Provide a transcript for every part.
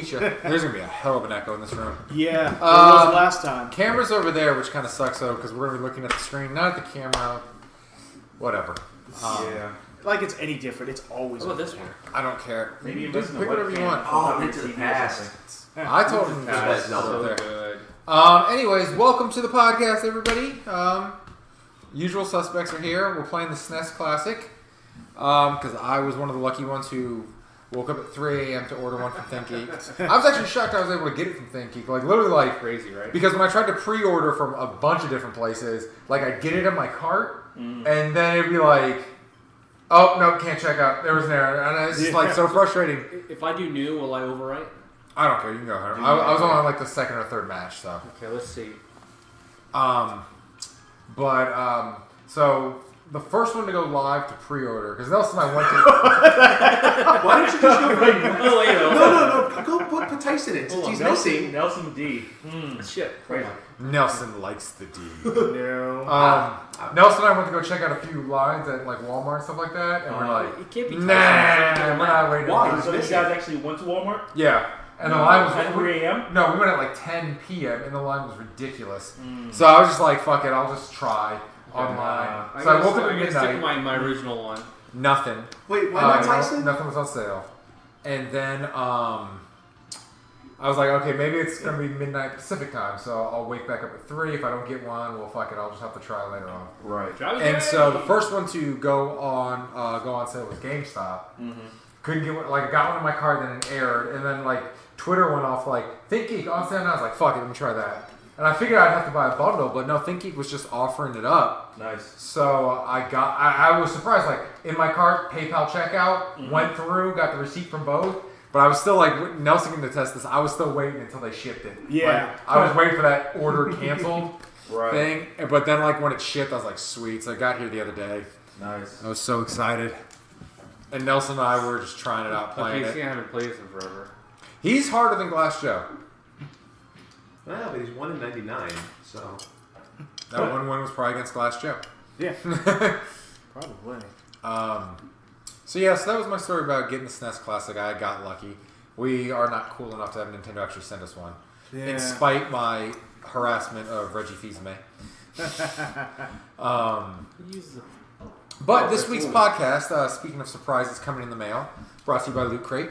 meet you. There's going to be a hell of an echo in this room. Yeah, it was last time. Camera's over there, which kind of sucks, though, because we're going to be looking at the screen, not at the camera. Whatever. Yeah. Like it's any different. It's always How about this one? I don't care. Maybe Just pick whatever you want. Oh, into the past. I told him That's that. so good. Anyways, welcome to the podcast, everybody. Usual suspects are here. We're playing the SNES Classic because I was one of the lucky ones who woke up at 3 a.m. to order one from ThinkGeek. I was actually shocked I was able to get it from ThinkGeek. Like, literally, like... Crazy, right? Because when I tried to pre-order from a bunch of different places, like, I'd get it in my cart, and then it'd be like... Oh, no, can't check out. There was an error. And it's just, like, so frustrating. If I do new, will I overwrite? I don't care. You can go ahead. I was on, like, the second or third match, so... Okay, let's see. So the first one to go live to pre-order, because Nelson and I went to... Why don't you just go for Oh, wait, No. Go put Tyson in. He's missing. Nelson D. Shit. Right. Nelson likes the D. No. Nelson and I went to go check out a few lines at like Walmart and stuff like that, and we're like, it can't be nah, we're not waiting. Why? So you guys actually went to Walmart? Yeah. And the line was... At 3 a.m.? No, we went at like 10 p.m. and the line was ridiculous. So I was just like, fuck it, I'll just try online. So I woke up at I'm gonna stick with midnight. my original one. Nothing. Wait, why not Tyson? Nothing was on sale. And then I was like, okay, maybe it's going to be midnight Pacific time, so I'll wake back up at 3. If I don't get one, well, fuck it, I'll just have to try later on. Right. And so the first one to go on sale was GameStop. Couldn't get one, like, I got one in my cart, then it aired, and then, like, Twitter went off, like, ThinkGeek on sale, and I was like, fuck it, let me try that. And I figured I'd have to buy a bundle, but no, ThinkGeek was just offering it up. Nice. So I was surprised, like, in my cart, PayPal checkout, went through, got the receipt from both, but I was still, like, Nelson can attest this, I was still waiting until they shipped it. Yeah. Like, I was waiting for that order canceled thing, but then, like, when it shipped, I was like, sweet, so I got here the other day. Nice. I was so excited. And Nelson and I were just trying it out, playing Okay, it. I haven't played this in forever. He's harder than Glass Joe. Well, but he's 1 in 99, so... That one win was probably against Glass Joe. Yeah. Probably. So that was my story about getting the SNES Classic. I got lucky. We are not cool enough to have Nintendo actually send us one. Yeah. In spite my harassment of Reggie Fils-Aimé. But this week's podcast, speaking of surprises coming in the mail, brought to you by Loot Crate.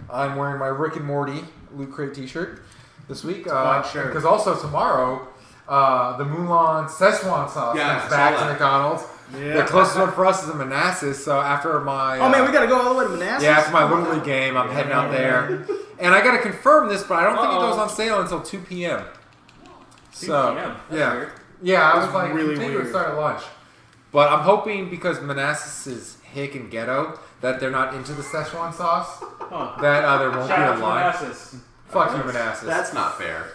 I'm wearing my Rick and Morty Loot Crate t-shirt this week. Because also tomorrow, the Mulan Szechuan sauce comes back to McDonald's. Yeah. The closest one for us is in Manassas, so after my... Oh man, we gotta go all the way to Manassas? Yeah, after my Little League game, I'm heading out there. And I gotta confirm this, but I don't think it goes on sale until 2 p.m. 2 p.m.? That's weird. Yeah, I was like, really I think it weird. would start at lunch. But I'm hoping, because Manassas is hick and ghetto, that they're not into the Szechuan sauce. Huh. That there won't Shout be out a to line. Manassas. Fuck you, Manassas. That's not fair.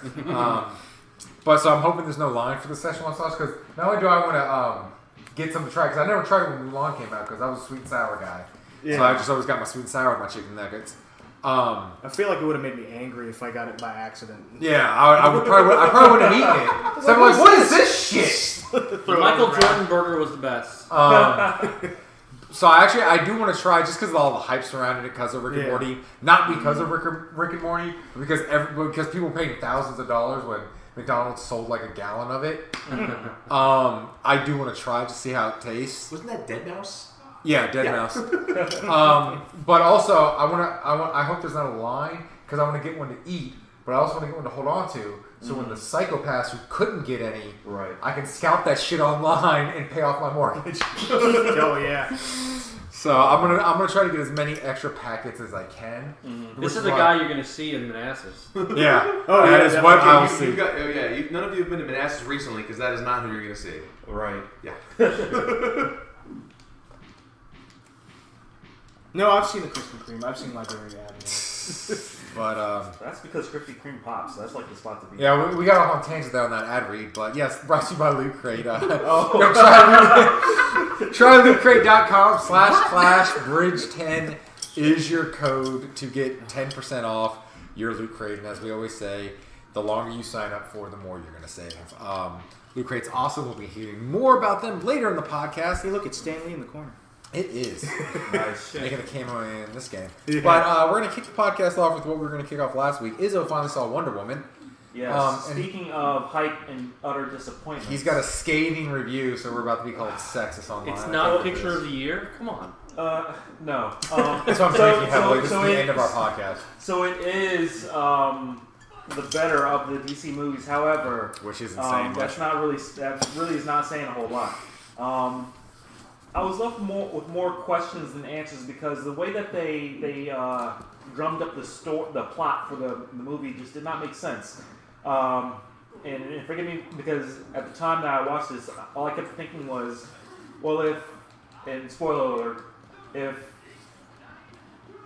But so I'm hoping there's no line for the Szechuan sauce, because not only do I want to get some to try, because I never tried it when Mulan came out, because I was a sweet and sour guy. Yeah. So I just always got my sweet and sour with my chicken nuggets. I feel like it would have made me angry if I got it by accident. Yeah, I probably wouldn't have eaten it. So I'm like, what is this shit? The Michael Jordan burger was the best. So I do want to try, just because of all the hype surrounding it, because of Rick and Morty. Not because of Rick and Morty, but because people paid thousands of dollars when McDonald's sold like a gallon of it. I do want to try to see how it tastes. Wasn't that Dead Mouse? Yeah, Dead Mouse. But also, I hope there's not a line, because I want to get one to eat, but I also want to get one to hold on to. So when the psychopaths who couldn't get any, I can scalp that shit online and pay off my mortgage. Oh yeah. So I'm gonna try to get as many extra packets as I can. This is the guy you're gonna see in Manassas. Yeah. That is what I will see. None of you have been to Manassas recently, because that is not who you're going to see. Right. Yeah. No, I've seen the Krispy Kreme. I've seen Liberia Avenue. But That's because Krispy Kreme pops. That's like the spot to be. yeah, we got off on tangent there on that ad read. But yes, brought to you by Loot Crate. Try lootcrate.com/bridge10 is your code to get 10% off your Loot Crate. And as we always say, the longer you sign up for, the more you're going to save. Loot Crate's awesome. We'll be hearing more about them later in the podcast. Hey, look, it's Stanley in the corner. It is. Nice. Making a camo in this game. Yeah. But we're going to kick the podcast off with what we were going to kick off last week. Izzo finally saw Wonder Woman. Yes. Speaking of hype and utter disappointment, he's got a scathing review, so we're about to be called sexist online. It's not picture of the year? Come on. No. That's what I'm drinking heavily. This is the end of our podcast. So it is the better of the DC movies. However, which is insane. That really is not saying a whole lot. I was left with more questions than answers because the way that they drummed up the plot for the movie just did not make sense. And forgive me because at the time that I watched this, all I kept thinking was, well, and spoiler alert, if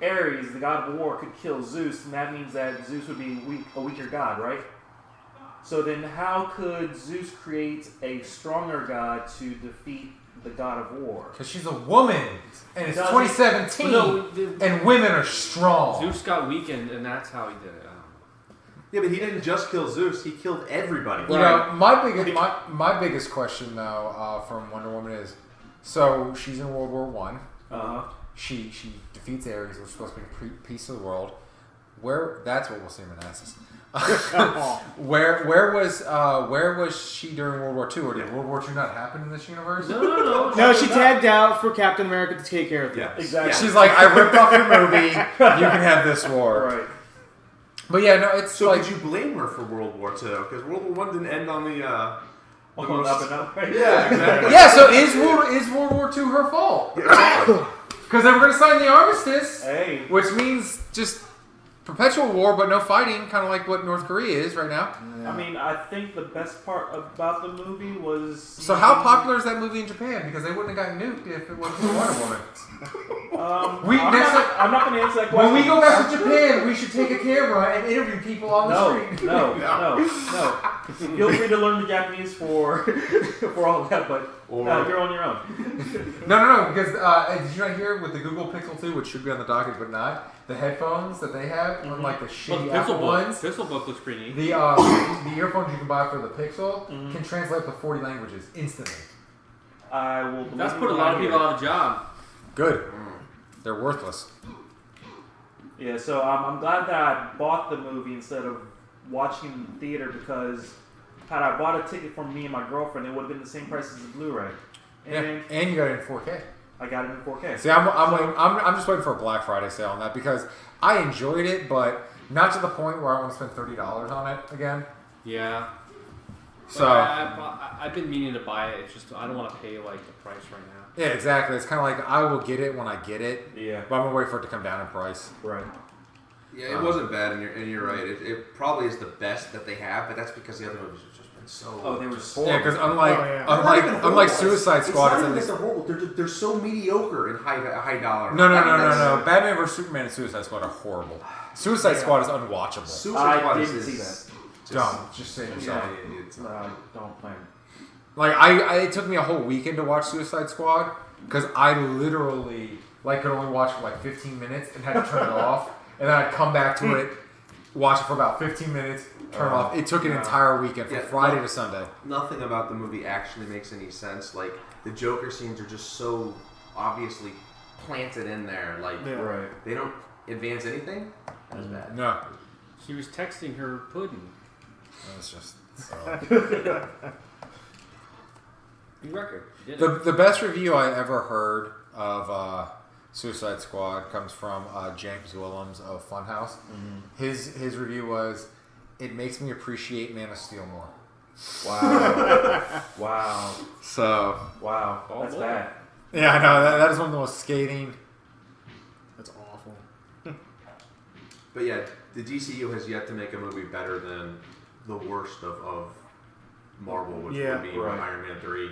Ares, the god of war, could kill Zeus, then that means that Zeus would be a weaker god, right? So then how could Zeus create a stronger god to defeat the god of war? Because she's a woman, and it's 2017, and women are strong. Zeus got weakened, and that's how he did it. Yeah, but he didn't just kill Zeus; he killed everybody. You know, my biggest question though from Wonder Woman is, so she's in World War One. She defeats Ares, which is supposed to be peace of the world. That's what we'll see in Manassas. Where was she during World War II? Or did World War II not happen in this universe? No, she tagged out for Captain America to take care of things. Yeah, exactly. Yeah. She's like, I ripped off your movie. You can have this war. Right. But yeah, no, it's so. like, Could you blame her for World War II? Because World War I didn't end on the. Up and up. Right? Yeah, exactly. yeah. So is World War II her fault? Because they were going to sign the armistice, which means just perpetual war, but no fighting, kind of like what North Korea is right now. Yeah. I mean, I think the best part about the movie was... So how popular is that movie in Japan? Because they wouldn't have gotten nuked if it wasn't for Wonder Woman. I'm not going to answer that question. When we go back to Japan, we should take a camera and interview people on the street. No. Feel free to learn the Japanese for all that, but you're on your own. No, because did you not hear with the Google Pixel 2, which should be on the docket but not, the headphones that they have, unlike the shitty Apple ones. Pixel book looks pretty neat. The earphones you can buy for the Pixel can translate up to 40 languages instantly. I will. That's put a lot of people out of a job. Good. They're worthless. Yeah, so I'm glad that I bought the movie instead of watching it in the theater because had I bought a ticket for me and my girlfriend, it would have been the same price as the Blu-ray. And you got it in 4K. I got it in 4K. See, I'm just waiting for a Black Friday sale on that because I enjoyed it, but not to the point where I want to spend $30 on it again. Yeah. So I've been meaning to buy it. It's just I don't want to pay like the price right now. Yeah, exactly. It's kind of like I will get it when I get it. Yeah. But I'm gonna wait for it to come down in price. Right. Yeah, it wasn't bad, and you're right. It probably is the best that they have, but that's because the other movies have just been so. Oh, they were just Yeah, because unlike Suicide Squad, it's not even they're horrible. They're so mediocre in high dollar. No. Batman vs Superman and Suicide Squad are horrible. Suicide Squad is unwatchable. Suicide Squad didn't see that. Don't just say yourself. Yeah, don't plan. Like it took me a whole weekend to watch Suicide Squad because I literally could only watch for 15 minutes and had to turn it off, and then I'd come back to it, watch it for about 15 minutes, turn it off. It took an entire weekend from Friday to Sunday. Nothing about the movie actually makes any sense. Like the Joker scenes are just so obviously planted in there. They don't advance anything. That's bad. No, she was texting her pudding. That's just. Record. The best review I ever heard of Suicide Squad comes from James Willems of Funhouse. Mm-hmm. His review was, "It makes me appreciate Man of Steel more." Wow. Wow. So. Wow. That's bad. Yeah, I know. That is one of the most scathing. That's awful. But yeah, the DCU has yet to make a movie better than the worst of Marvel, which would be Iron Man 3.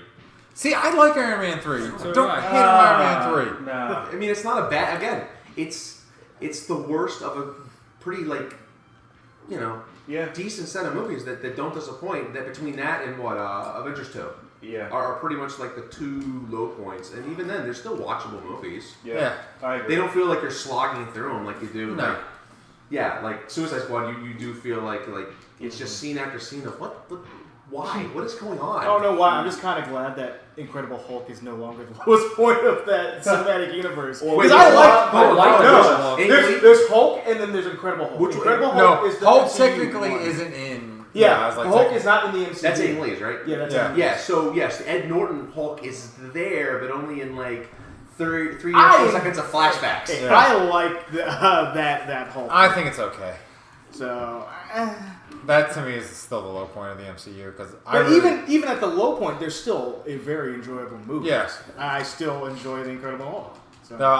See, I like Iron Man 3. So don't hate on Iron Man 3. No. I mean, it's not a bad... Again, it's the worst of a pretty, decent set of movies that don't disappoint. That between that and Avengers 2 are pretty much like the two low points. And even then, they're still watchable movies. Yeah. I agree. They don't feel like you're slogging through them like you do. No. Like Suicide Squad, you do feel like it's just scene after scene of why? What is going on? I don't know why. I'm just kind of glad that Incredible Hulk is no longer the lowest point of that cinematic universe. Well, Because wait, I like no, there's Hulk and then there's Incredible Hulk. Which Incredible No, Hulk is the Hulk MCU technically one. isn't in. Yeah, I was like, Hulk is not in the MCU. That's Ang Lee's, right? Yeah, that's Yeah. Ang Lee's. Yeah, so yes, Ed Norton Hulk is there, but only in like 3 or 4 seconds of flashbacks. Hey, Yeah. I like that Hulk. I think it's okay. So, That to me is still the low point of the MCU because but even at the low point, there's still a very enjoyable movie. Yes. I still enjoy the Incredible Hulk. So. No,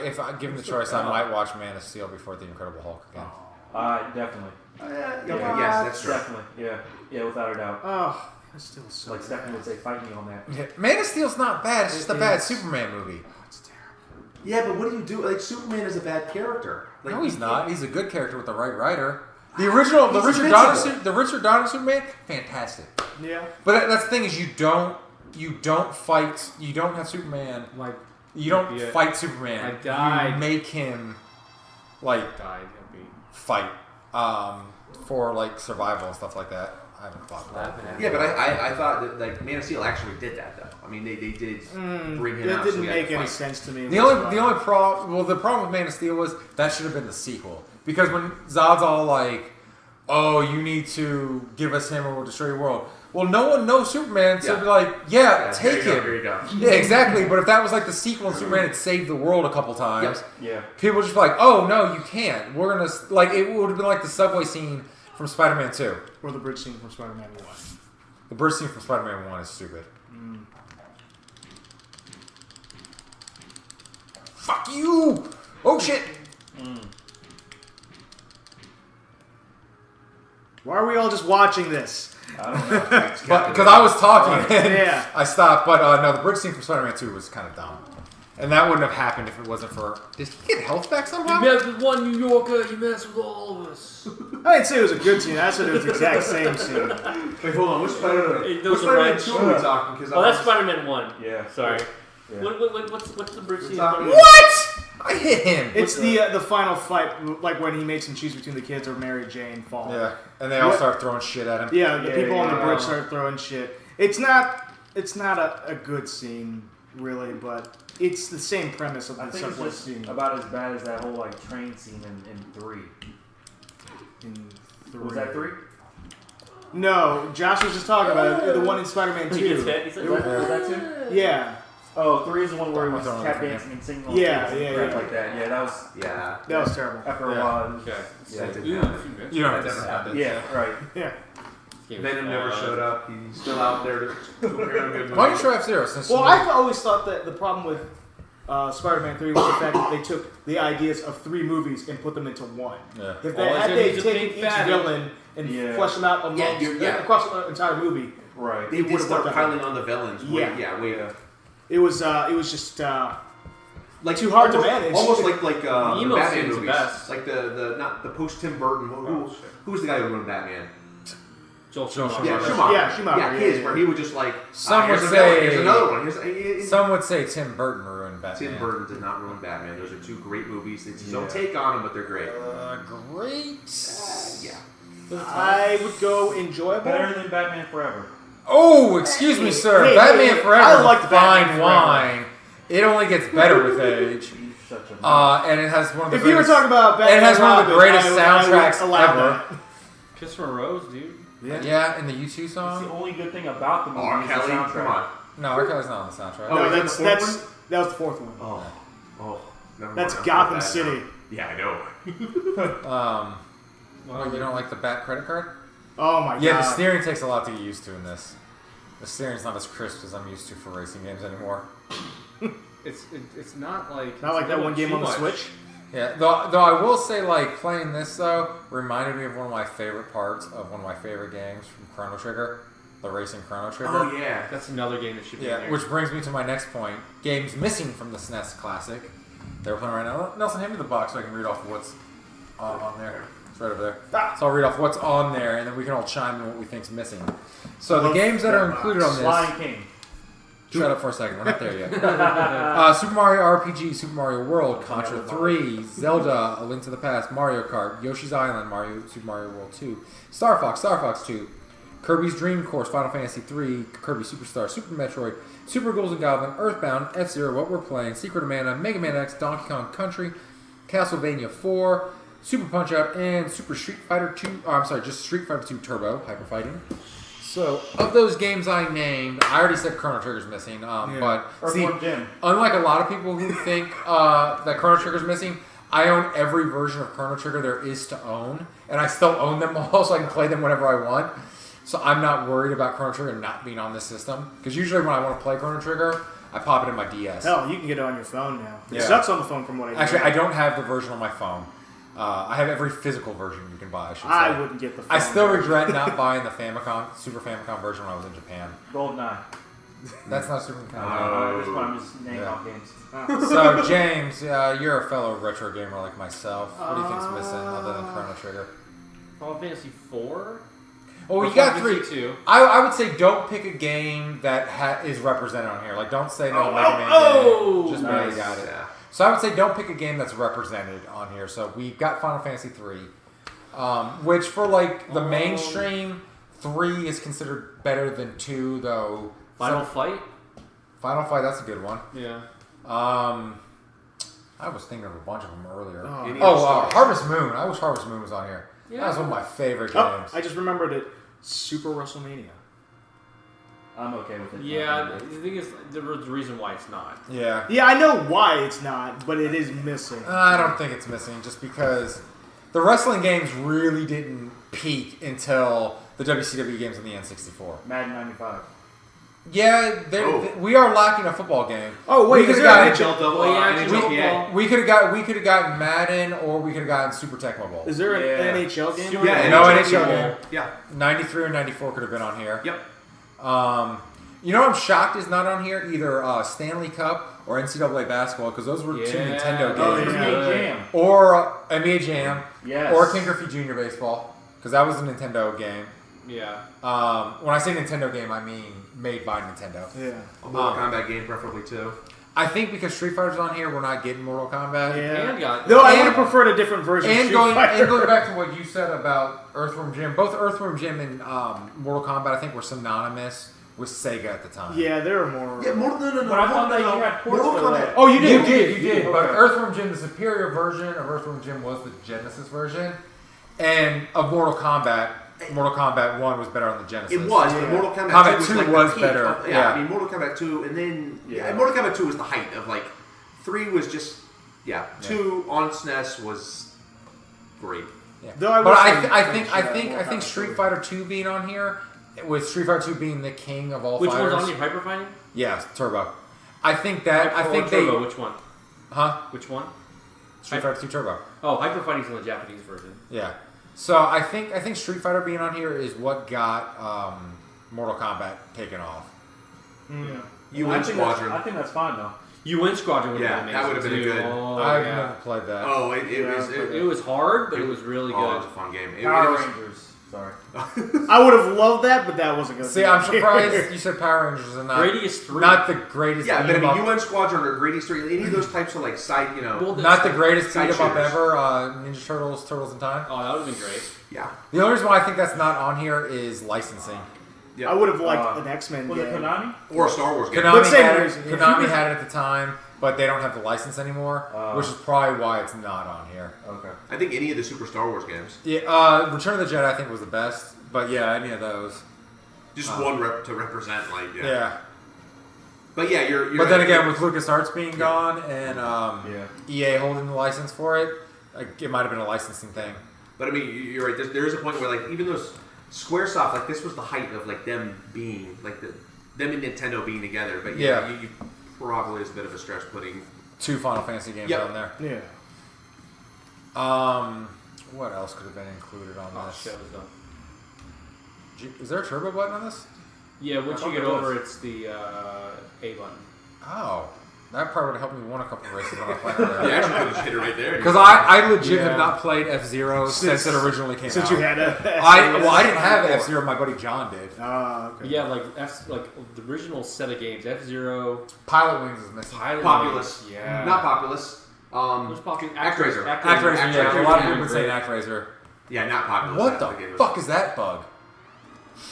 if I given the choice, I might watch Man of Steel before the Incredible Hulk again. Definitely. Yes, that's true. Definitely. Yeah, without a doubt. Oh, that's still so. Like Stephanie would say, fight me on that. Yeah, Man of Steel's not bad. It's just a bad Superman movie. It's terrible. Yeah, but what do you do? Like Superman is a bad character. Like, No, he's not. He's a good character with the right writer. The original, the He's Richard Donner Superman, fantastic. Yeah. But that's the thing is you don't fight. You don't have Superman. Like You don't Yeah. fight Superman. I died. You make him like died. He'll be fight for like survival and stuff like that. I haven't thought that. Yeah, but I thought that like Man of Steel actually did that though. I mean, they did bring him That out. didn't so we had make to any fight. sense to me. The only problem. Well, the problem with Man of Steel was that should have been the sequel because when Zod's all like, "Oh, you need to give us him or we'll destroy your world." Well, no one knows Superman, so Yeah. be like, "Yeah, take him." Here you go. Yeah, exactly. But if that was like the sequel and Superman had saved the world a couple times, Yeah. people would just be like, "Oh no, you can't." We're gonna like it would have been like the subway scene from Spider-Man 2. Or the bridge scene from Spider-Man 1. The bridge scene from Spider-Man 1 is stupid. Fuck you! Oh shit! Why are we all just watching this? I don't know. But because I was talking, and Yeah. I stopped. But no, the bridge scene from Spider-Man 2 was kind of dumb, and that wouldn't have happened if it wasn't for. Did he get health back somehow? You mess with one New Yorker, you mess with all of us. I didn't say it was a good scene. I said it was the exact same scene. Wait, hold on. Which Spider-Man? Hey, Which those are Spider-Man red 2 are we talking? Because Oh, that's Spider-Man 1. Yeah. Sorry. Yeah. What's the bridge scene? talking- What? I hit him. It's the final fight, like when he makes him choose between the kids or Mary Jane fall. Yeah, and they all start throwing shit at him. Yeah, the people on the yeah. bridge start throwing shit. It's not a good scene, really, but it's the same premise of I the think it's subway just scene. about as bad as that whole like train scene in 3. In Was that 3? No, Josh was just talking about it, the one in Spider-Man He gets 2. hit. He's like, Was "What?" that 2? Yeah, Oh, 3 is the one where he was Throwing tap it from dancing and singing all Yeah, things and yeah, crap yeah. like that. Yeah, that was Yeah. that was terrible. after a Yeah. while. Okay. Yeah. That didn't Ooh, happen. You don't That have to never stop happened. it. Yeah, right. Yeah. Venom never showed up. He's still out there to appear in good Why don't you movies. try F-Zero? Since Well, you- I've always thought that the problem with Spider-Man 3 was the fact that they took the ideas of 3 movies and put them into one. Yeah. If All they I had said they is a taken big each fatty. villain and Yeah. flesh them out amongst, across the entire movie, Right. They would have stuff started that- piling on the villains. Yeah. Wait. it was just Like too hard to almost- manage. Almost like the emo Batman scene's the movies. best. Like the not the post Tim Burton. Who was the guy who wrote Batman? Joel Joel Schumacher. Yeah, Schumacher. Schumacher. Yeah, Schumacher, Yeah, yeah, his yeah. where he would just like Some here's would a villain, say- here's another one. Here's, Some would say Tim Burton ruined Batman. Tim Burton did not ruin Batman. Those are 2 great movies. It's his Yeah. own take on them, but they're great. Great. Yeah. I would go enjoyable. Better than Batman Forever. Oh, excuse me, sir. Hey, Batman hey, Forever I is like fine Batman Forever. wine. It only gets better with age. You such a And it has one of the If you were greatest, talking about Batman, it has one of the Robin, greatest I would soundtracks allow ever. that. Kiss from a Rose, dude. Yeah, and the U2 It's the song. only good thing about the movie R. is the Kelly, soundtrack. come on. No, R. Kelly's not on the soundtrack. Oh, No, is that that's the 4th that was the 4th one. Oh, never That's mind. Gotham That- City. Yeah, I know. Well, you don't like the Bat credit card? Oh my Yeah, the god. steering takes a lot to get used to in this. The steering's not as crisp as I'm used to for racing games anymore. It's not like Not like that one game on the Switch. Yeah, though I will say, like, playing this, though, reminded me of one of my favorite parts of one of my favorite games from Chrono Trigger, the racing Chrono Trigger. Oh yeah. That's another game that should be in Yeah, there. which brings me to my next point. Games missing from the SNES Classic. They're playing right now. Nelson, hand me the box so I can read off what's on there. It's right over there. So I'll read off what's on there, and then we can all chime in what we think's missing. So the games that are included on this... Lion King. Shut up for a second. We're not there yet. Super Mario RPG, Super Mario World, Contra 3, Zelda, A Link to the Past, Mario Kart, Yoshi's Island, Super Mario World 2, Star Fox 2, Kirby's Dream Course, Final Fantasy III, Kirby Superstar, Super Metroid, Super Ghouls and Goblin, Earthbound, F-Zero, What We're Playing, Secret of Mana, Mega Man X, Donkey Kong Country, Castlevania 4, Super Punch-Out, and Super Street Fighter 2. Oh, I'm sorry, just Street Fighter 2 Turbo, Hyper Fighting. So, of those games I named, I already said Chrono Trigger's missing. But see, unlike a lot of people who think that Chrono Trigger's missing, I own every version of Chrono Trigger there is to own, and I still own them all, so I can play them whenever I want. So I'm not worried about Chrono Trigger not being on this system, because usually when I want to play Chrono Trigger, I pop it in my DS. Hell, you can get it on your phone now. It Yeah. sucks on the phone from what I hear. Actually, I don't have the version on my phone. I have every physical version you can buy, I should say. I wouldn't get the phone I still version. regret not buying the Famicom, Super Famicom version when I was in Japan. GoldenEye. That's not Super Famicom. I'm just naming off games. So, James, you're a fellow retro gamer like myself. What do you think's missing other than Chrono Trigger? Final Fantasy 4? Oh, you Or got Final 3. Fantasy 2? I would say don't pick a game that is represented on here. Like, don't say no Mega Man game. Just nice. barely got it. Yeah. So I would say don't pick a game that's represented on here. So we've got Final Fantasy 3, which for like the mainstream, 3 is considered better than 2, though. Final Fight? Final Fight, that's a good one. Yeah. I was thinking of a bunch of them earlier. Oh. Harvest Moon. I wish Harvest Moon was on here. Yeah. That was one of my favorite Oh, games. I just remembered it. Super WrestleMania. I'm okay with it. Yeah, the thing is, the reason why it's not. Yeah. Yeah, I know why it's not, but it is missing. I don't think it's missing just because the wrestling games really didn't peak until the WCW games on the N64. Madden 95. Yeah, we are lacking a football game. Oh wait, we is could there have an gotten NHL? Well, yeah, NHL. we could have gotten Madden or we could have gotten Super Tecmo Bowl. Is there Yeah. an NHL game? Super- Yeah, No NHL NHL game. Yeah. 93 or 94 could have been on here. Yep. You know, I'm shocked is not on here either Stanley Cup or NCAA basketball because those were two Nintendo Oh, games. yeah. NBA Jam. Or NBA Jam Yes. or King Griffey Jr. Baseball because that was a Nintendo game. Yeah. When I say Nintendo game, I mean made by Nintendo. Yeah. A Mortal Kombat game, preferably too. I think because Street Fighter's on here, we're not getting Mortal Kombat. Yeah. And got Though I And- would have preferred a different version. of And Street going Fighter. back to what you said about Earthworm Jim, both Earthworm Jim and Mortal Kombat, I think, were synonymous with Sega at the time. Yeah, there are more. Yeah, no. But I thought that you had ports Mortal for Kombat. that. Oh, you You did. did. But Okay. Earthworm Jim, the superior version of Earthworm Jim was the Genesis version, and of Mortal Kombat 1 was better on the Genesis. It was, Yeah. but Mortal Kombat, Kombat 2 2 was, like was the peak better. Of, Yeah. I mean, Mortal Kombat 2, and then Yeah. Mortal Kombat 2 was the height of like 3 was just 2 on SNES was great. Yeah. Though I But wish I they- think Street Fighter 2 being on here, with Street Fighter 2 being the king of all Which fighters. one's on your Hyper Fighting? Yeah, Turbo. I think that. I Or think Turbo, they. which one? Huh? Which one? Street Fighter 2 Turbo. Oh, Hyper Fighting's in the Japanese version. Yeah. So I think Street Fighter being on here is what got Mortal Kombat taken off. UN Squadron. I think that's fine though. UN Squadron would Yeah, have been that amazing would have been too. good. Oh, I've yeah. never played that. Oh, it was It was hard, but it was really Oh, it good. was a fun game. It Power was, Rangers. Sorry. I would have loved that, but that wasn't going to See, I'm surprised you said Power Rangers and not Gradius 3. not the greatest. yeah, but I beat 'em mean, up- UN Squadron or Grady Street, any of those types of like side, Well, not the greatest Side beat 'em up shooters. ever. Ninja Turtles, Turtles in Time. Oh, that would have been great. Yeah. The only reason why I think that's not on here is licensing. Yeah. I would have liked an X-Men Was it game. Konami? Or a Star Wars game. Konami, But same had it, reason. Konami had it at the time, but they don't have the license anymore, which is probably why it's not on here. Okay. I think any of the Super Star Wars games. Yeah, Return of the Jedi I think was the best, but yeah, any of those. Just one to represent, like, Yeah. But yeah, you're But then again, with LucasArts being gone and Yeah. EA holding the license for it, like, it might have been a licensing thing. But I mean, you're right. There is a point where, like, even those SquareSoft, like, this was the height of like them being like them and Nintendo being together. But yeah, you probably is a bit of a stretch putting 2 Final Fantasy games Yep. on there. Yeah. What else could have been included on Oh, this? shit, was done. Is there a turbo button on this? Yeah, once I you thought get there over, was. it's the A button. Oh, that probably would have helped me win a couple of races when I played earlier. You actually could have hit it right there. Because I legit Yeah. have not played F-Zero since it originally came Since out. you had a... I didn't have F-Zero, my buddy John did. Ah, okay. But yeah, like the original set of games, F-Zero, Pilot Wings is missing. Pilot Populous. Wings, yeah. Not Populous. Who's popular? ActRaiser. ActRaiser, yeah. A lot of people would would say ActRaiser. Yeah, not Populous. What That's the game. fuck is that bug?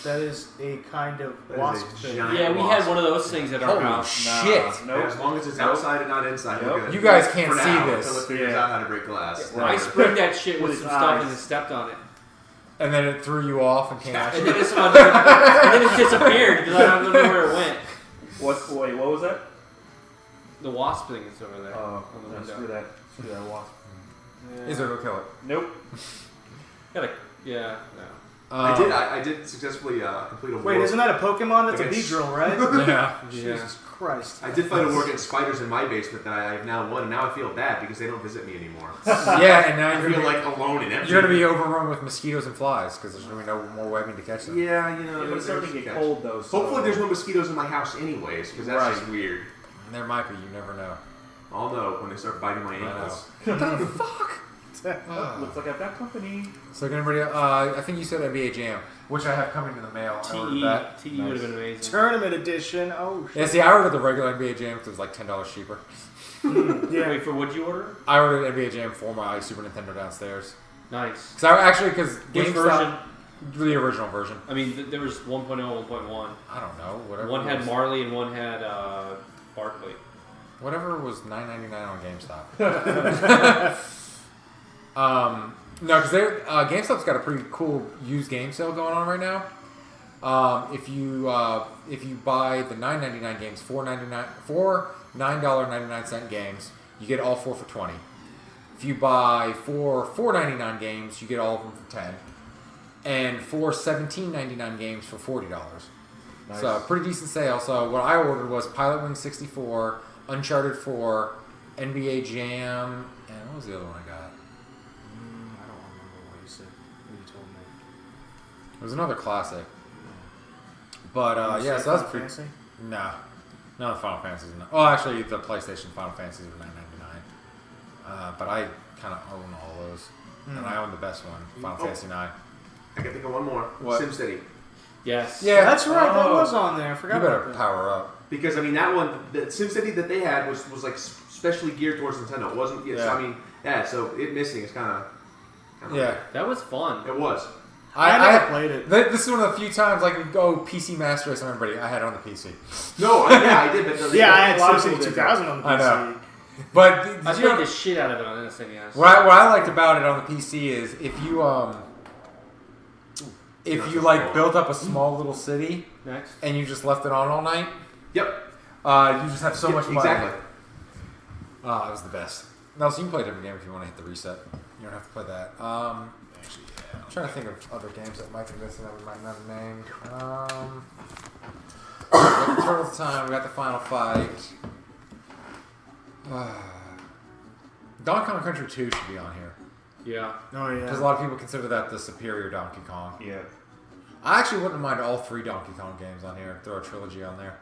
That is a kind of wasp thing. Yeah, we had one of those things at our Holy house. shit! Nope. As long as it's outside and not inside, we're good. You guys can't For see now, this. until it figures out how to break glass. I sprayed that shit with With some his stuff eyes. and then stepped on it. And then it threw you off and came at And you. then, and then it disappeared because I don't know where it went. Wait, what was that? The wasp thing is over there. Oh, on the no, window. screw that wasp. Is it go kill it? Nope. Yeah, no. I did successfully complete a war. Wait, isn't that a Pokemon? That's a Against- Beedrill, right? Yeah. Jesus Christ. I did fight a war against spiders in my basement that I have now won, and now I feel bad because they don't visit me anymore. Yeah, and now I you're feel gonna like alone and empty. you're gonna be overrun with mosquitoes and flies because there's gonna be no more webbing to catch them. Yeah, you know. But it's starting to there's- get cold though. So Hopefully, there's no mosquitoes in my house, anyways, because that's just weird. There might be. You never know. I'll know when they start biting my ankles. What the fuck? Looks like I've got company. So anybody? I think you said NBA Jam, which I have coming in the mail. I ordered that. TE would have been amazing. Tournament edition. Oh, shit. Yeah, see, I ordered the regular NBA Jam because it was like $10 cheaper. Yeah. Wait, for what'd you order? I ordered NBA Jam for my Super Nintendo downstairs. Nice. Because Which GameStop, version? the original version. I mean, there was 1.0, 1.1. I don't know. Whatever. One it had was. Marley and one had Barkley. Whatever was $9.99 on GameStop. No, because GameStop's got a pretty cool used game sale going on right now. If you buy the $9.99 games, $9.99 games, you get all 4 for $20. If you buy 4 $4.99 games, you get all of them for $10, and 4 $17.99 games for $40. Nice. So pretty decent sale. So what I ordered was Pilot Wing 64, Uncharted 4, NBA Jam, and what was the other one I got? I don't remember what you said. What you told me. It was another classic. But You yeah, said so that's Final pretty. Fantasy? No, none of the Final Fantasies. Oh, actually, the PlayStation Final Fantasies were $9.99. But I kind of own all those, and I own the best one, Final Fantasy 9. I can think of one more. What? SimCity. Yes. Yeah, That's right. That Oh. was on there. I forgot You better about that. power up. Because I mean that one, the SimCity that they had was like specially geared towards Nintendo. It wasn't. Yeah. So, Yeah. I mean, yeah. So it missing is kind of. Yeah, That was fun. It was. I never played it. This is one of the few times like we go PC Master Race on everybody. I had it on the PC. No. I did. But Yeah, I A lot of had people SimCity did 2000 on the PC. I know. But did I you played know, the shit out of it on SNES. what I liked about it on the PC is if you like built up a small little city Next. and you just left it on all night, Yep. you just have so much fun. Exactly. It was the best. No, so you can play a different game if you want to hit the reset. You don't have to play that. Actually, yeah. I'm trying to think of other games that might be missing that we might not have named. We got the Turtles Time. We got the Final Fight. Donkey Kong Country 2 should be on here Yeah. Oh, yeah. because a lot of people consider that the superior Donkey Kong. Yeah. I actually wouldn't mind all 3 Donkey Kong games on here. Throw a trilogy on there.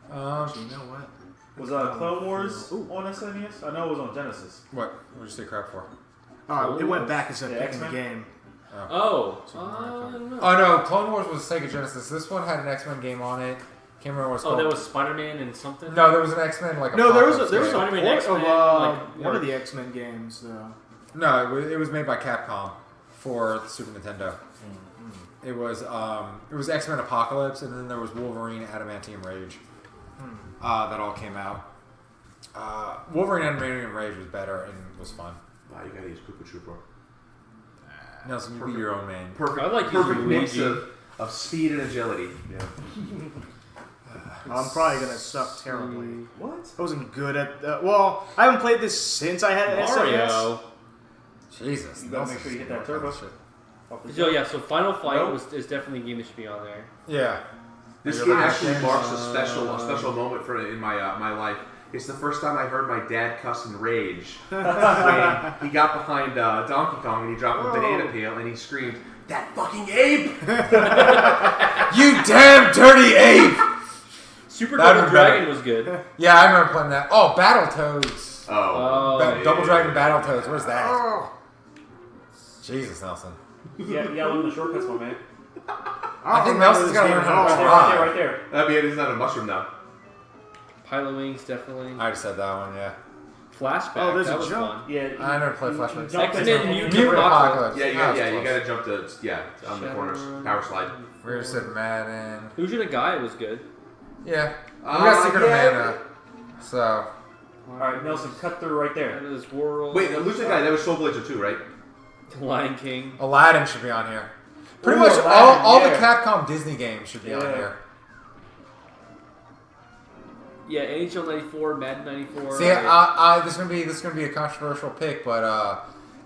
You know what? Was Clone Wars on SNES? I know it was on Genesis. What? What'd you say crap for? Oh, it went back instead of Yeah, picking the X-Men? game. Oh. I don't know. Oh no, Clone Wars was Sega Genesis. This one had an X-Men game on it. Can't remember what it's Oh, called. that was Spider-Man and something? No, there was an X-Men like. No, there was a Apocalypse game. port Spider-Man, of X-Men, like, one of the X-Men games though. No, it was made by Capcom for the Super Nintendo. It was X-Men Apocalypse, and then there was Wolverine Adamantium Rage. That all came out. Wolverine Adamantium Rage was better and was fun. Wow, you gotta use Koopa Trooper. Nelson, you be your own man. Perfect. I like perfect using mix Luigi. of speed and agility. Yeah. I'm probably gonna suck terribly. What? I wasn't good at. Well, I haven't played this since I had an SNES. Mario. Jesus, You gotta make sure you hit that turbo. Shit. So yeah, so Final Fight Nope. is definitely a game that should be on there. Yeah. This You're game right. actually marks a special moment in my life. It's the first time I heard my dad cuss in rage when he got behind Donkey Kong and he dropped a banana peel and he screamed, "That fucking ape!" You damn dirty ape! Super That'd Double be better. Dragon was good. Yeah, I remember playing that. Oh, Battletoads. Oh. Double Dragon Battletoads. Where's that? Jesus, Nelson. Yeah, you gotta learn the shortcuts, my man. I think Nelson's gotta learn how to Right there, drive. right there. That'd be it. It's not a mushroom now. Pilot Wings, definitely. I just said that one, yeah. Flashback, Oh, there's that a was jump. fun. Yeah. I never played you- Flashback. you jump X-Men into- Mutant Mutant Apocalypse. Apocalypse. Yeah, That was you close. gotta jump to on the corners, power slide. We just said Madden. Who's Your Guy was good. Yeah. We got Secret of Mana. So. Alright, Nelson, cut through right there. This world. Wait, Lucha Guy, that was Soul Blazer 2, right? Lion King. Aladdin should be on here. Pretty Ooh, much Aladdin, all the yeah. Capcom Disney games should be on here. Yeah, NHL 94, Madden 94. See, this is gonna be a controversial pick, but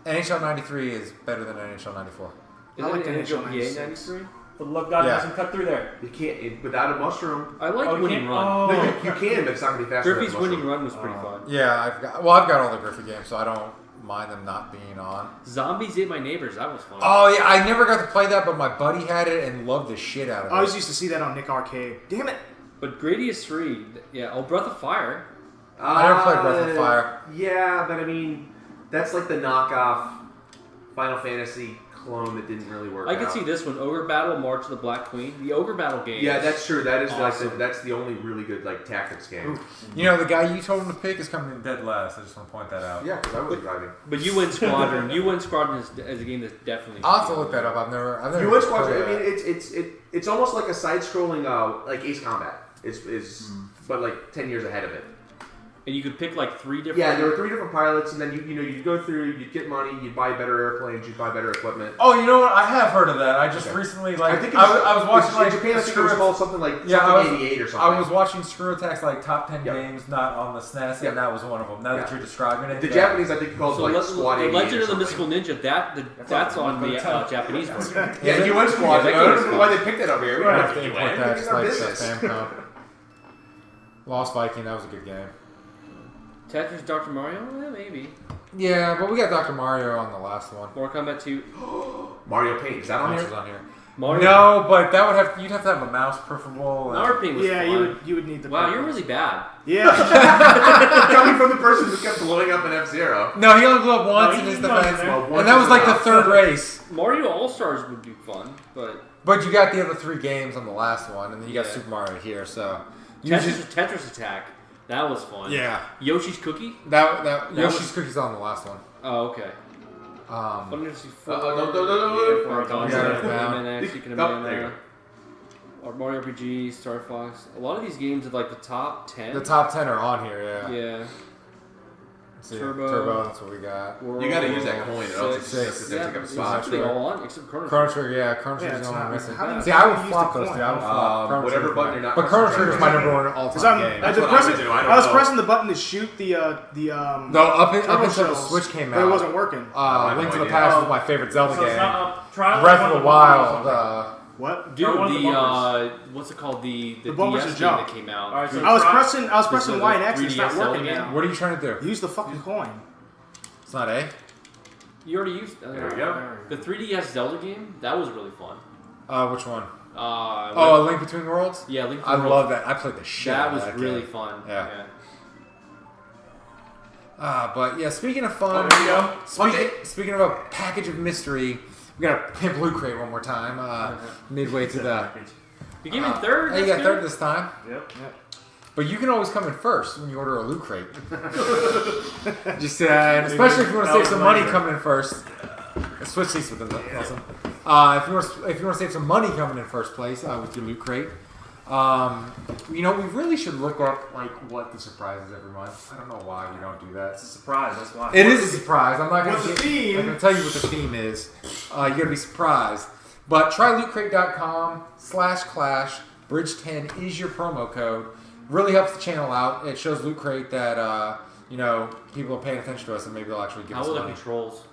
NHL 93 is better than NHL 94. Is I that like NHL NHL PA 96. 93? For the love of God, Yeah. Nelson, cut through there. You can't, without a mushroom. I like Oh, you Winning can't- Run. oh. No, you can, but it's not going to be faster Griffey's than a Winning mushroom. Run was pretty fun. Yeah, I've got all the Griffey games, so I don't mind them not being on. Zombies Ate My Neighbors, that was fun. Oh yeah, I never got to play that, but my buddy had it and loved the shit out of it. I always used to see that on Nick Arcade. Damn it! But Gradius 3, yeah, Breath of Fire. I never played Breath of Fire. Yeah, but I mean, that's like the knockoff Final Fantasy clone that didn't really work I out. could see this one, Ogre Battle, March of the Black Queen. The Ogre Battle game. Yeah, that's true. That is awesome. like that's the only really good like tactics game. You know, the guy you told him to pick is coming in dead last. I just want to point that out. Yeah, because I was driving. But UN Squadron. UN Squadron is a game that's definitely. I'll have to look that up. I've never. You win Squadron. I mean, it's almost like a side-scrolling like Ace Combat. But like 10 years ahead of it. And you could pick like 3 different. Yeah, there were 3 different pilots, and then you'd go through, you'd get money, you'd buy better airplanes, you'd buy better equipment. Oh, you know what? I have heard of that. I just recently I think I was watching like in Japan. I think it was called something like something 88 or something. I was watching Screw Attack's like top 10 Yep. games not on the SNES, Yep. and that was one of them. Now that you're describing it, The Japanese, I think, called So like Squad 88 the Legend or of the something. Mystical Ninja. That's on the Japanese version. Yeah, UN Squadron. Yeah, I that don't game's know why they picked it up here. We don't I have have to to import UN. that It's just our like the business. Famicom. Lost Viking, that was a good game. Tetris Dr. Mario? Maybe. Yeah, but we got Dr. Mario on the last one. Mortal Kombat 2. Mario Paint, is that on Which here? was on here. Mario. No, but you'd have to have a mouse preferable. Mario Paint was Yeah, fun. you would need the. Wow, you're really bad. Yeah. Coming from the person who kept blowing up in F-Zero. No, he only blew up once No, in he his blew up defense, there. Well, and that was like the third race. Mario All Stars would be fun, but But you got the other 3 games on the last one, and then you got Yeah. Super Mario here. So Tetris Attack. That was fun. yeah, Yoshi's Cookie. that That Yoshi's was- Cookies on the last one. Oh, okay. Um, Final Fantasy 4. no. Final got Fantasy it 4, down. Minimax, Secret of Oh, there you Mana, or Mario RPG, Star Fox. A lot of these games are like the top 10. the top 10 are on here. Yeah. Yeah. See, Turbo. That's what we got. You gotta use that coin, or else it's Six. just gonna take up a it's spot. actually all on except Chrono Chrono Trigger. Trigger, yeah, Chrono Yeah, Trigger's it's the only not- missing. how do you- See, how I do would you use flop the those coin? two. I would flop. Chrono Whatever Trigger's button my- you're not But Chrono concentrating Trigger's my on. number one Because all-time game. I That's what I would do. I don't was know. pressing the button to shoot the No, up turtle until the shells, Switch came but it out. wasn't working. have Link no to the idea. Past was my favorite Zelda So it's game. not up. Try Breath one of the bumpers or Wild. something. What? Dude, one of the bumpers. what's it called? The bumpers DS to game jump. that came out. Alright, so I was try- pressing Y and X and it's not 3DS working Zelda now. game? What are you trying to do? Use the fucking coin. It's not A. You already used. There we go. The 3DS Zelda game that was really fun. Which one? Uh, Oh, A Link Between Worlds? yeah, Link to I the World. love that. I played the shit out That of was that really game. fun. Yeah. But yeah, speaking of Oh, fun, there you go. speaking of a package of mystery, we got to pimp Loot Crate one more time. Midway to the. You came in third. Hey, you that's got good. third this time. Yep. But you can always come in first when you order a Loot Crate. And especially if you want to save some money coming in first. Switch seats with them. Awesome. If you want to save some money coming in first place with your Loot Crate, we really should look up like what the surprise is every month. I don't know why we don't do that. It's a surprise. That's why. It is a surprise. I'm not going What's the theme? to tell you what the theme is. You're going to be surprised. But try lootcrate.com/clash. Bridge 10 is your promo code. Really helps the channel out. It shows Loot Crate that people are paying attention to us, and maybe they'll actually give How us are the money. controls?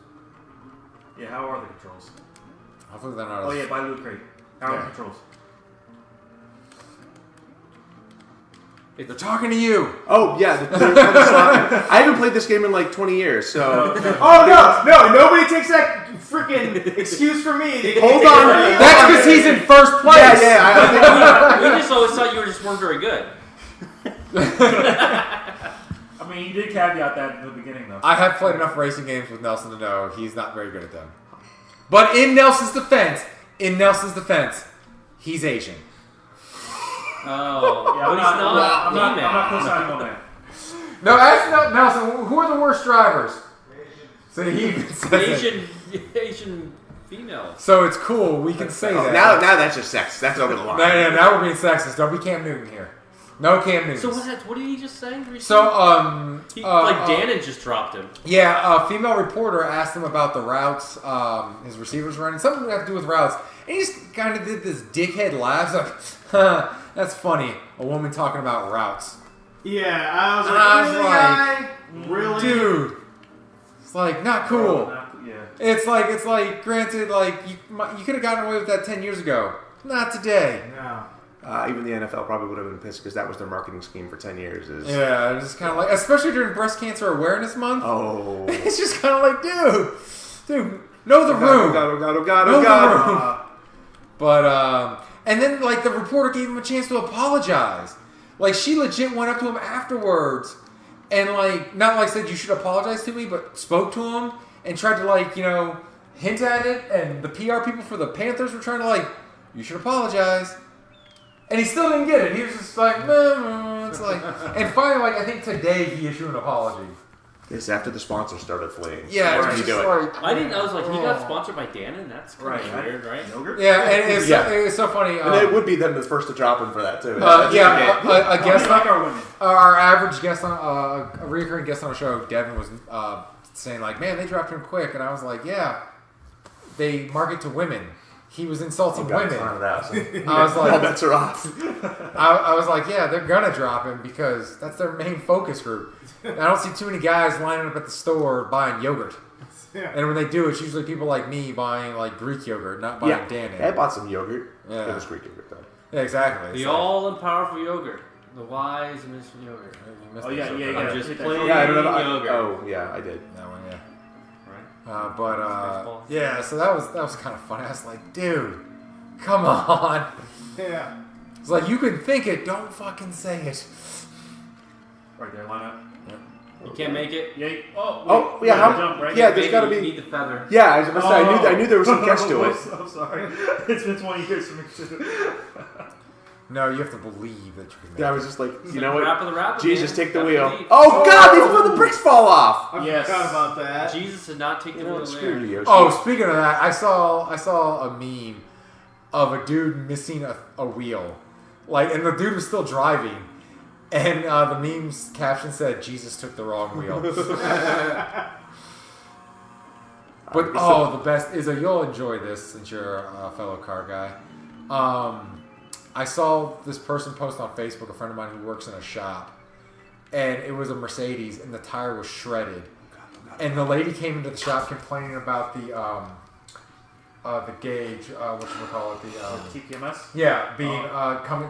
Yeah. How are the controls? Hopefully they're not. Oh as- yeah, by Loot Crate. How are Yeah. the controls? They're talking to you. Oh yeah, I haven't played this game in like 20 years, so Oh no, nobody takes that freaking excuse from me. hold on. That's because he's in first place. Yeah. I think We just always thought you just weren't very good. I mean, you did caveat that in the beginning, though. I have played enough racing games with Nelson to know he's not very good at them. But in Nelson's defense, he's Asian. Oh, Yeah, but he's not. I'm not co-signing on that. No, ask Nelson. Who are the worst drivers? So he even says it. Asian female. So it's cool. We can say that. Now that's just sex. That's over the line. Now we're being sexist. Don't be Cam Newton here. No Cam Newton. So what did he just say? Recently? So Dannon just dropped him. Yeah, a female reporter asked him about the routes his receivers running, something to have to do with routes, and he just kind of did this dickhead laugh, like, that's funny. A woman talking about routes. Yeah, I was like, really? Dude, it's like not cool. Yeah. It's like granted, like you could have gotten away with that 10 years ago. Not today. No. Even the NFL probably would have been pissed because that was their marketing scheme for 10 years. Yeah, it's just kind of like, especially during Breast Cancer Awareness Month. Oh. It's just kind of like, dude, know the room. Oh God. But, and then, like, the reporter gave him a chance to apologize. Like, she legit went up to him afterwards and, like, not like said, you should apologize to me, but spoke to him and tried to, like, you know, hint at it. And the PR people for the Panthers were trying to, like, you should apologize. And he still didn't get it. He was just like, it's like, and finally, like, I think today he issued an apology. It's after the sponsor started fleeing. Yeah, What it's did just he do it? like, I was like, he got sponsored by Dannon? That's kind of weird, right? Yogurt? yeah, and it's so funny. And it would be them the first to drop him for that, too. A guest like our women. our average guest on a recurring guest on the show, Devin, was saying like, "Man, they dropped him quick," and I was like, "Yeah, they market to women." He was insulting women. I was like, all bets are off. I was like, yeah, they're gonna drop him because that's their main focus group. And I don't see too many guys lining up at the store buying yogurt. Yeah. And when they do, it's usually people like me buying like Greek yogurt, not buying Dannon. I bought some yogurt. Yeah. It was Greek yogurt, though. Yeah, exactly. The all and powerful yogurt. The wise and Mr. Yogurt. Oh, yeah. I'm just playing Yeah, I don't know. yogurt. Oh, yeah, I did. That one, yeah. Right. Yeah, so that was kind of funny. I was like, dude, come on. Yeah. It's like, you can think it, don't fucking say it. Right there, line up. You can't make it. Yeah. Oh, yeah. Jump, right? Yeah, there's got to You be. need the feather. Yeah, I was gonna say, I knew there was some catch to it. I'm sorry. It's been 20 years for me, too. No, you have to believe that you can make Yeah, I it. was just like, It's you like know what? Rap of the Rapper, Jesus, man. take the Gotta wheel. believe. Oh, God, these where the bricks fall off. I Yes. forgot about that. Jesus did not take the You know wheel what? there. Screw you, Yoshi. Oh, speaking of that, I saw a meme of a dude missing a wheel, like, and the dude was still driving, and the meme's caption said, "Jesus took the wrong wheel." But the best is you'll enjoy this since you're a fellow car guy. I saw this person post on Facebook, a friend of mine who works in a shop, and it was a Mercedes, and the tire was shredded. And the lady came into the shop complaining about the gauge, whatchamacallit, The TPMS? yeah, being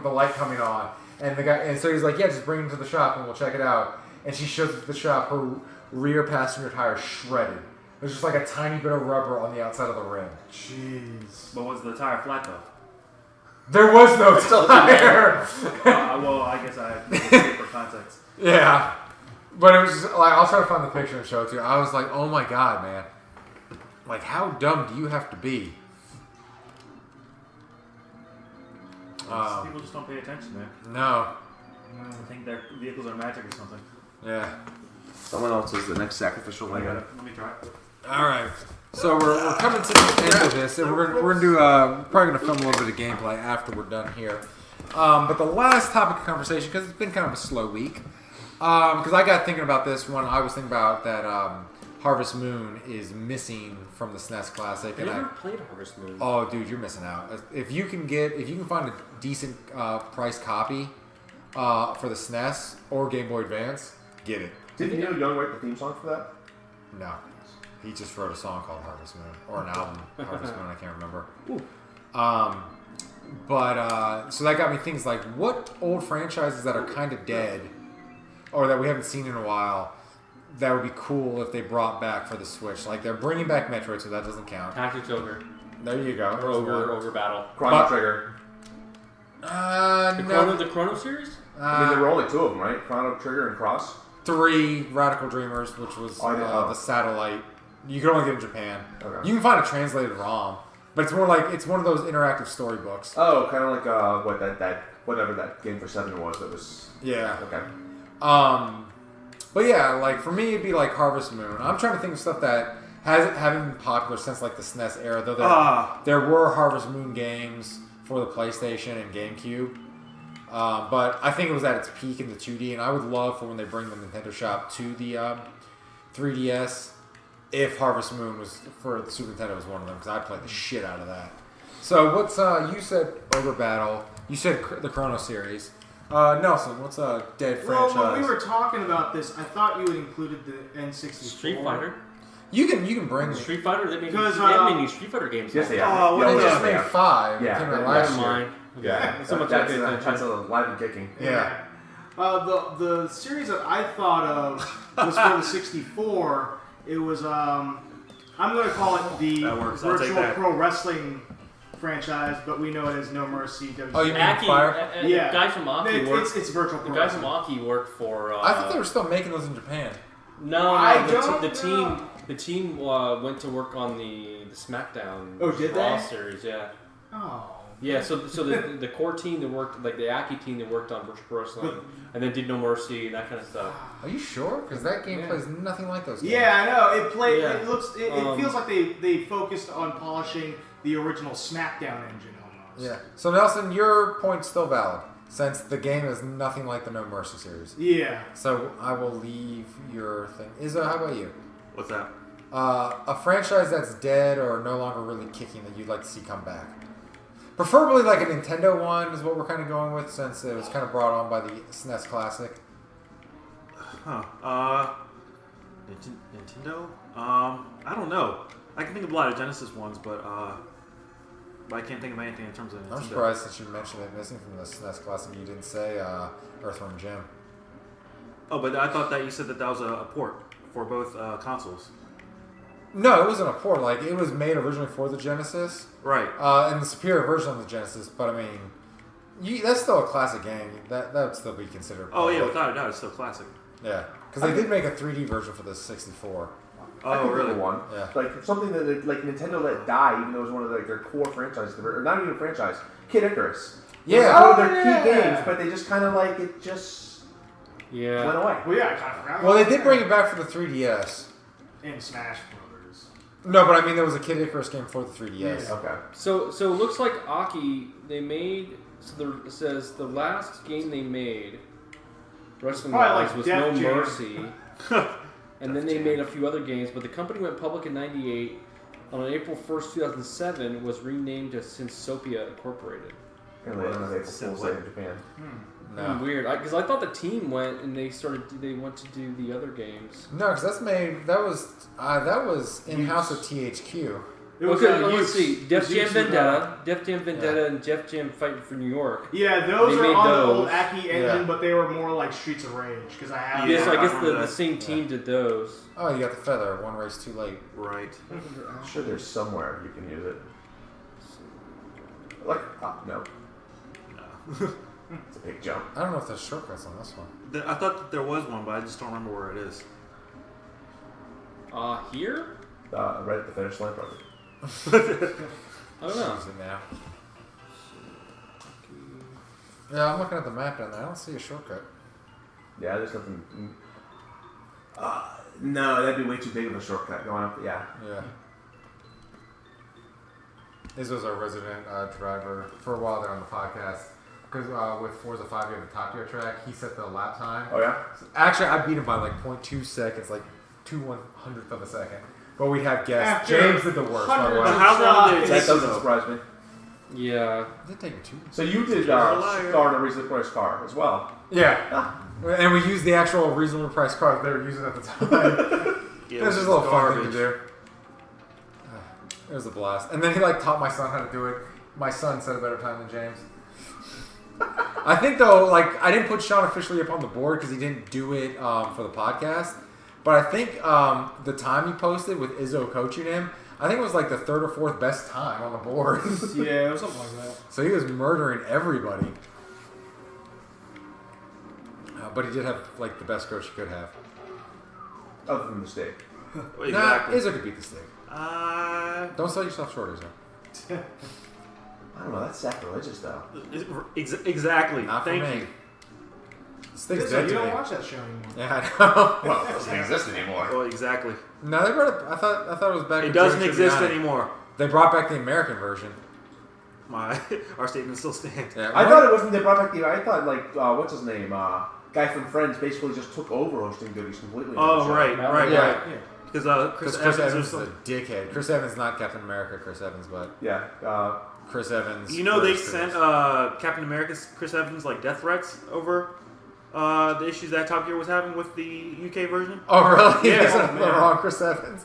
the light coming on, and the guy, and so he's like, yeah, just bring it to the shop and we'll check it out. And she shows it to the shop, her rear passenger tire shredded. There's just like a tiny bit of rubber on the outside of the rim. Jeez. But was the tire flat, though? There was no tire. Well, I guess I have to say for context. Yeah, but it was just, like, I'll try to find the picture and show it to you. I was like, oh my god, man. Like, how dumb do you have to be? People just don't pay attention, man. No. I think their vehicles are magic or something. Yeah. Someone else is the next sacrificial lamb. Let me try it. All right. So we're coming to the end of this, and we're gonna do probably gonna film a little bit of gameplay after we're done here. But the last topic of conversation, because it's been kind of a slow week, because I got thinking about this when I was thinking about that Harvest Moon is missing from the SNES Classic, I and never played Harvest Moon. oh, dude, you're missing out. If you can find a decent price copy for the SNES or Game Boy Advance, get it. Didn't Neil Young write the theme song for that? No. He just wrote a song called Harvest Moon. Or an album, Harvest Moon, I can't remember. So that got me thinking, like, what old franchises that are kind of dead, or that we haven't seen in a while, that would be cool if they brought back for the Switch? Like, they're bringing back Metroid, so that doesn't count. Tactics Ogre. There you go. Or Ogre Battle. Chrono Trigger. The Chrono series? I mean, there were only two of them, right? Chrono Trigger and Cross. 3 Radical Dreamers, which was the satellite. You can only get it in Japan. Okay. You can find a translated ROM, but it's more like it's one of those interactive storybooks. Oh, kind of like whatever that game for 7 was. That was Yeah. okay. But yeah, like for me, it'd be like Harvest Moon. I'm trying to think of stuff that haven't been popular since like the SNES era. Though there were Harvest Moon games for the PlayStation and GameCube. But I think it was at its peak in the 2D, and I would love for when they bring the Nintendo Shop to the 3DS, if Harvest Moon was for the Super Nintendo was one of them, because I played the shit out of that. So what's you said Ogre Battle? You said the Chrono series. Nelson, what's a dead franchise? Well, when we were talking about this, I thought you had included the N64. Street Fighter. You can bring Street Fighter. They made any Street Fighter games. Yes, they have. they just made 5. Yeah, It came out last Never year. mind. Yeah, So much that's live and kicking. Yeah. The series that I thought of was for the 64. It was I'm going to call it the That works. I'll take Virtual that. Pro Wrestling franchise, but we know it as No Mercy. Oh, you mean Aki, Fire? Yeah. The guy from Aki worked. It's Virtual Pro The guy from Wrestling. Aki worked for. I thought they were still making those in Japan. No, I the don't team. know. The team went to work on the SmackDown Oh, did Raw they? series. Yeah. Oh. Yeah, so the core team that worked, like the Aki team that worked on Virtual Pro Wrestling, and then did No Mercy and that kind of stuff. Are you sure? Because that game Yeah. plays nothing like those games. Yeah, I know. It played. Yeah. It looks. It feels like they focused on polishing the original SmackDown engine almost. Yeah. So Nelson, your point's still valid, since the game is nothing like the No Mercy series. Yeah. So I will leave your thing. Izzo, how about you? What's that? A franchise that's dead or no longer really kicking that you'd like to see come back. Preferably like a Nintendo one is what we're kind of going with, since it was kind of brought on by the SNES Classic. Nintendo? I don't know. I can think of a lot of Genesis ones, but I can't think of anything in terms of Nintendo. I'm surprised since you mentioned it missing from the SNES Classic, you didn't say Earthworm Jim. Oh, but I thought that you said that was a port for both consoles. No, it wasn't a port. Like, it was made originally for the Genesis. Right. And the superior version of the Genesis, but I mean, that's still a classic game. That would still be considered. Oh, yeah, public. without a doubt, it's still classic. Yeah, because they did make a 3D version for the 64. I think really one. Yeah. Like something that like Nintendo let die, even though it was one of their core franchises, or not even a franchise. Kid Icarus. Yeah. It was one of their yeah. key games, but they just kind of like it just Yeah. went away. Well, yeah, I kind of forgot. Well, they about did that. bring it back for the 3DS. in Smash Brothers. No, but I mean, there was a Kid Icarus game for the 3DS. Yeah. Okay. So it looks like Aki, they made, it says the last game they made, wrestling Probably wise, like was Def No Jam. Mercy. And then they made a few other games, but the company went public in 98. On April 1st, 2007, was renamed to Synsopia Incorporated. Apparently, I don't know if they have a full site in Japan. No. Weird, because I thought the team went and they went to do the other games. No, because that was in-house at THQ. It was, Okay, let's Use. see. Def It Jam was Use Vendetta, Def Jam Vendetta, and Def Jam Fighting for New York. Yeah, those They are made on the those. old Aki engine, Yeah. but they were more like Streets of Rage because I have. Yes, I I guess remember the that. same team did those. Oh, you got the feather. One race too late. Right. I'm sure there's somewhere you can use it. Like, no. It's a big jump. I don't know if there's shortcuts on this one. I thought that there was one, but I just don't remember where it is. Here? Right at the finish line, probably. I don't know. Use it now. Yeah, I'm looking at the map down there. I don't see a shortcut. Yeah, there's nothing. No, that'd be way too big of a shortcut going up. Yeah. Yeah. This was our resident driver for a while there on the podcast. Because with Forza 5, you have the Top Gear track. He set the lap time. Oh yeah. Actually, I beat him by like 0.2 seconds, like 2/100th of a second. But we have guests. After James did the worst, by the hundreds way. of How long did it That take doesn't though? surprise me. Yeah. Did it take him 2? So you did You're a liar. star in a reasonably priced car as well. Yeah. And we used the actual reasonable price car that they were using at the time. Yeah, It was just a it's little fun thing to garbage. do. It was a blast. And then he like taught my son how to do it. My son said a better time than James. I think though, like I didn't put Sean officially up on the board because he didn't do it for the podcast. But I think the time he posted with Izzo coaching him, I think it was like the 3rd or 4th best time on the board. Yeah, it was something like that. So he was murdering everybody. But he did have like the best coach he could have. Other than the steak. Exactly. Nah, Izzo could beat the steak. Uh, Don't sell yourself short, Izzo. I don't know. That's sacrilegious, though. exactly. Not for Thank me. you. This thing's You dead to don't me. watch that show anymore. Yeah, I know. Well, it doesn't exist anymore. Well, exactly. No, they brought it. I thought it was back. It with doesn't Joe exist Tribbiani. anymore. They brought back the American version. Our statement still stands. Yeah, I thought it wasn't. They brought back the. I thought like what's his name? Guy from Friends basically just took over hosting duties completely. Oh, right. Yeah. Because Chris Evans is a dickhead. Chris Evans, not Captain America. Chris Evans, but Yeah. Chris Evans. You know they first sent produced. Captain America's Chris Evans like death threats over the issues that Top Gear was having with the UK version. Oh really? Yeah. They sent Oh, the man. wrong Chris Evans.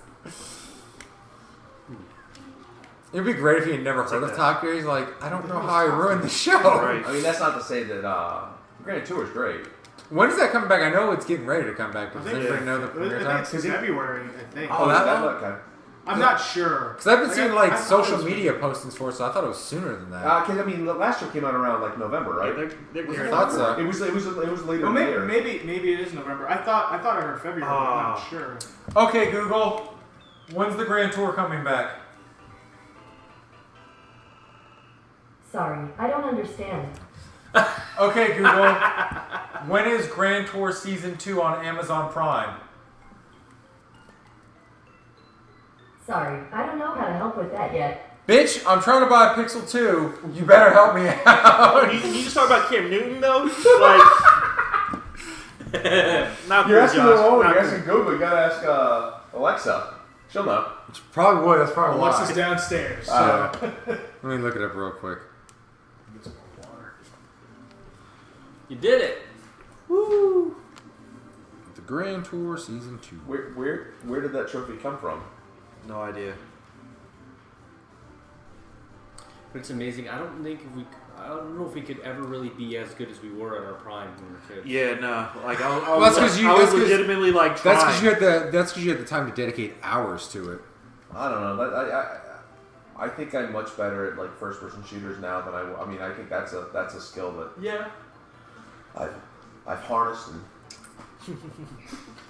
It'd be great if he had never heard of that. Top Gear. He's like, I don't know how I ruined the show. Right. I mean, that's not to say that Grand Tour is great. When is that coming back? I know it's getting ready to come back, but I does think- anybody know the I premiere think time? it's February, I think. Oh, that that long? okay. I'm not sure. Because I've been Like, seeing I like thought it social was- media postings for it, so I thought it was sooner than that. Because I mean, last year came out around like November, right? They're I gearing thought up. so. It was later Well, in the year. maybe it is November. I thought I heard February. But I'm not sure. Okay, Google. When's the Grand Tour coming back? Sorry, I don't understand. Okay, Google. When is Grand Tour Season 2 on Amazon Prime? Sorry, I don't know how to help with that yet. Bitch, I'm trying to buy a Pixel 2. You better help me out. You just talk about Cam Newton though, like not cool, You're asking the Josh. wrong one. Not You're cool. asking Google. You gotta ask Alexa. She'll know. Probably would. That's probably Alexa's why. downstairs. Let me look it up real quick. Get some more water. You did it. Woo! The Grand Tour Season 2. Where did that trophy come from? No idea. But it's amazing. I don't know if we could ever really be as good as we were at our prime when we were kids. Yeah, no. Like I Well, that's 'cause you- I that's was 'cause- legitimately like trying. That's because you had the time to dedicate hours to it. I don't know. I think I'm much better at like first person shooters now than I mean, I think that's a skill that Yeah. I've harnessed and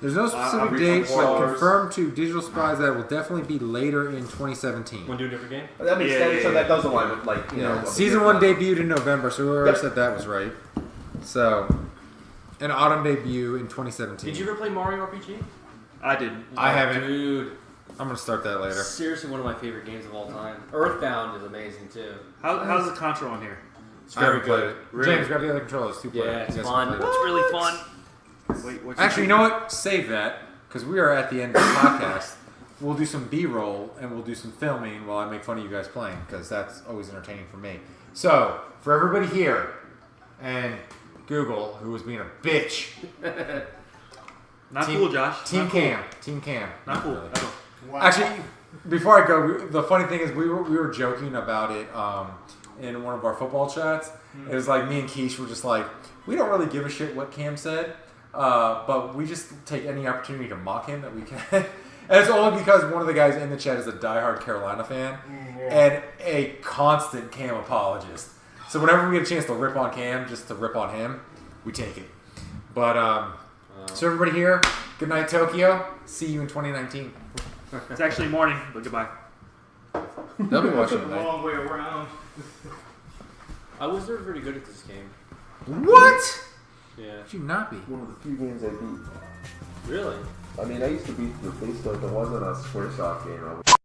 There's no I'll specific read date, some but more. confirmed to Digital Spies that it will definitely be later in 2017. Want to do a different game? that makes Yeah, sense. yeah, So yeah. that does align with like you know Yeah. what Season we 1 did. debuted in November, so whoever Yep. said that was right. So, an autumn debut in 2017. Did you ever play Mario RPG? I didn't. I haven't. Dude, I'm gonna start that later. seriously one of my favorite games of all time. Earthbound is amazing too. How's the control on here? It's I haven't very played good. it. Really? James, grab the other controllers. Two player. Yeah, it's You guys fun. can play It's it. really fun. Wait, what's Actually, you know what? Save that because we are at the end of the podcast. We'll do some B-roll and we'll do some filming while I make fun of you guys playing because that's always entertaining for me. So, for everybody here and Google, who was being a bitch, Not Team- cool, Josh. Team Not cool. Cam, Team Cam. Not cool. Really. Not cool. Wow. Actually, before I go, the funny thing is we were joking about it in one of our football chats. It was like me and Keish were just like, we don't really give a shit what Cam said, but we just take any opportunity to mock him that we can. And it's only because one of the guys in the chat is a diehard Carolina fan and a constant Cam apologist. So whenever we get a chance to rip on Cam, just to rip on him, we take it. But so everybody here, good night Tokyo. See you in 2019. It's actually morning, but goodbye. They'll be watching a tonight. long way around. I was never very good at this game. What? Yeah. Should you not be? One of the few games I beat. Really? I mean, I used to beat the Facebook. There wasn't a SquareSoft game.